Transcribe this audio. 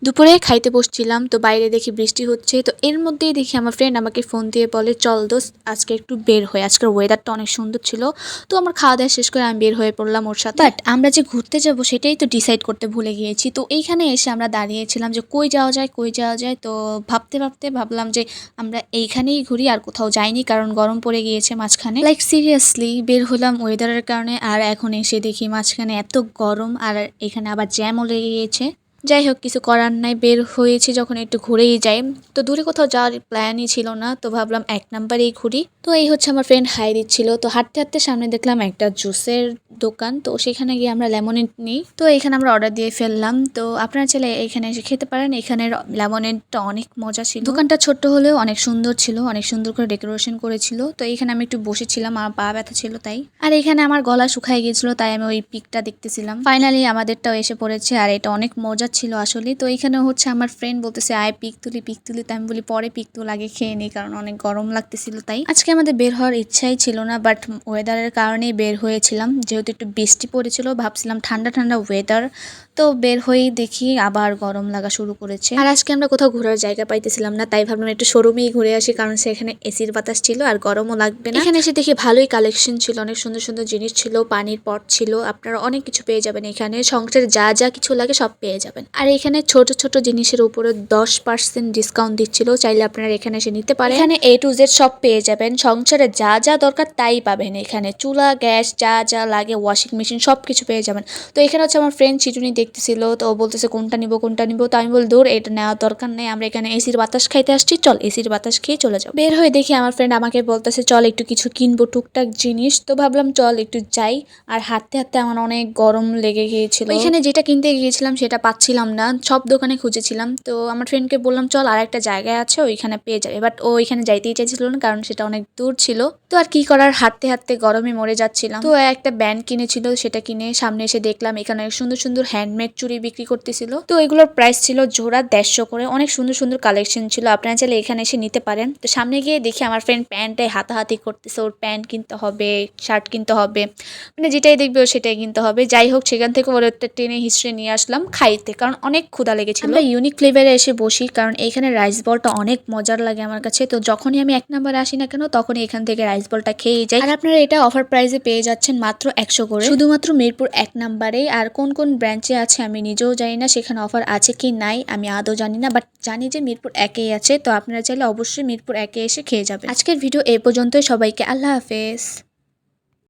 দুপুরে খাইতে বসছিলাম, তো বাইরে দেখি বৃষ্টি হচ্ছে। তো এর মধ্যেই দেখি আমার ফ্রেন্ড আমাকে ফোন দিয়ে বলে, চল দোস্ত আজকে একটু বের হই, আজকের ওয়েদারটা অনেক সুন্দর ছিল। তো আমার খাওয়া দাওয়া শেষ করে আমি বের হয়ে পড়লাম ওর সাথে। বাট আমরা যে ঘুরতে যাব সেটাই তো ডিসাইড করতে ভুলে গিয়েছি। তো এইখানে এসে আমরা দাঁড়িয়েছিলাম যে কই যাওয়া যায়, কই যাওয়া যায়। তো ভাবতে ভাবতে ভাবলাম যে আমরা এইখানেই ঘুরি, আর কোথাও যাইনি, কারণ গরম পড়ে গিয়েছে মাঝখানে। লাইক সিরিয়াসলি বের হলাম ওয়েদারের কারণে, আর এখন এসে দেখি মাঝখানে এত গরম, আর এখানে আবার জ্যামও লেগে গিয়েছে। যাই হোক, কিছু করার নাই, বের হয়েছি যখন একটু ঘুরেই যাই। তো দূরে কোথাও যাওয়ার প্ল্যানই ছিল না, তো ভাবলাম এক নাম্বারেই ঘুরি। তো এই হচ্ছে আমার ফ্রেন্ড হাই দিচ্ছিল, তো হাঁটতে হাঁটতে সামনে দেখলাম একটা জুসের দোকান। তো সেখানে গিয়ে আমরা লেমনেড নিই, তো এখানে আমরা অর্ডার দিয়ে ফেললাম। তো আপনারা চাইলে এখানে এসে খেতে পারেন, এখানের লেমনেডটা অনেক মজা ছিল। দোকানটা ছোট্ট হলেও অনেক সুন্দর ছিল, অনেক সুন্দর করে ডেকোরেশন করেছিল। তো এখানে আমি একটু বসেছিলাম, আমার পা ব্যথা ছিল তাই। আর এখানে আমার গলা শুকায় গিয়েছিল, তাই আমি ওই পিকটা দেখতেছিলাম। ফাইনালি আমাদেরটাও এসে পড়েছে, আর এটা অনেক মজা ছিল আসলে। তো এখানে হচ্ছে আমার ফ্রেন্ড বলতেছে আয় পিক তুলি, পিক তুলি। তাই আমি বলি পরে পিক তুল, আগে খেয়ে নিই, কারণ অনেক গরম লাগতেছিল তাই। আজকে আমাদের বের হওয়ার ইচ্ছাই ছিল না, বাট ওয়েদারের কারণেই বের হয়েছিলাম। যেহেতু একটু বৃষ্টি পড়েছিল, ভাবছিলাম ঠান্ডা ঠান্ডা ওয়েদার, তো বের হয়েই দেখি আবার গরম লাগা শুরু করেছে। আর আজকে আমরা কোথাও ঘোরার জায়গা পাইতেছিলাম না, তাই ভাবলাম একটু শোরুমেই ঘুরে আসি, কারণ সেখানে এসির বাতাস ছিল আর গরমও লাগবে না। এখানে এসে দেখি ভালোই কালেকশন ছিল, অনেক সুন্দর সুন্দর জিনিস ছিল, পানির পট ছিল, আপনারা অনেক কিছু পেয়ে যাবেন এখানে। সংসারে যা যা কিছু লাগে সব পেয়ে যাবেন। আর এখানে ছোট ছোট জিনিসের উপরে 10% ডিসকাউন্ট দিচ্ছিল, চাইলে আপনারা এখানে এসে নিতে পারেন। এখানে A to Z সব পেয়ে যাবেন, সংসারে যা যা দরকার তাই পাবেন এখানে। চুলা, গ্যাস, যা যা লাগে, ওয়াশিং মেশিন, সব কিছু পেয়ে যাবেন। তো এখানে হচ্ছে আমার ফ্রেন্ড চিটুনি দেখতেছিল, তো ও বলতেছে কোনটা নিবো কোনটা নিবো। তো আমি বল দূর, এটা নেওয়ার দরকার নেই, আমরা এখানে এসির বাতাস খাইতে আসছি, চল এসির বাতাস খেয়ে চলে যাও। বের হয়ে দেখি আমার ফ্রেন্ড আমাকে বলতেছে চল একটু কিছু কিনবো, টুকটাক জিনিস। তো ভাবলাম চল একটু যাই। আর হাঁটতে হাঁটতে আমার অনেক গরম লেগে গিয়েছিল। এখানে যেটা কিনতে গিয়েছিলাম সেটা পাচ্ছিলাম না, সব দোকানে খুঁজেছিলাম। তো আমার ফ্রেন্ডকে বললাম চল আর একটা জায়গায় আছে, ওইখানে পেয়ে যাবে। বাট ও ওইখানে যাইতেই চাইছিল না, কারণ সেটা অনেক দূর ছিল। তো আর কি করার, হাঁটতে হাঁটতে গরমে মরে যাচ্ছিলাম। তো একটা ব্যান্ড কিনেছিল, সেটা কিনে সামনে এসে দেখলাম এখানে সুন্দর সুন্দর হ্যান্ডমেড চুড়ি বিক্রি করতেছিল। তো এগুলোর প্রাইস ছিল জোড়া 150 করে, অনেক সুন্দর সুন্দর কালেকশন ছিল, আপনারা চাইলে এখানে এসে নিতে পারেন। তো সামনে গিয়ে দেখি আমার ফ্রেন্ড প্যান্টে হাতাহাতি করতেছে, ওর প্যান্ট কিনতে হবে, শার্ট কিনতে হবে, মানে যেটাই দেখবে ও সেটাই কিনতে হবে। যাই হোক, সেখান থেকে ওর একটা টেনে হিস্ট্রি নিয়ে আসলাম খাইতে, কারণ অনেক ক্ষুধা লেগেছিল। আমরা ইউনিক ফ্লেভারে এসে বসি, কারণ এইখানে রাইস বলটা অনেক মজার লাগে আমার কাছে। তো যখনই আমি এক নাম্বারে আসি না কেন, তখনই এখান থেকে রাইস বলটা খেয়েই যাই। আর আপনারা এটা অফার প্রাইসে পেয়ে যাচ্ছেন মাত্র 100 করে, শুধুমাত্র মিরপুর 1 নাম্বারে। আর কোন কোন ব্রাঞ্চে আছে আমি নিজেও জানি না, সেখানে অফার আছে কি নাই আমি আদৌ জানি না, বাট জানি যে মিরপুর 1-এই আছে। তো আপনারা চাইলে অবশ্যই মিরপুর 1-এ এসে খেয়ে যাবেন। আজকের ভিডিও এই পর্যন্তই, সবাইকে আল্লাহ হাফেজ।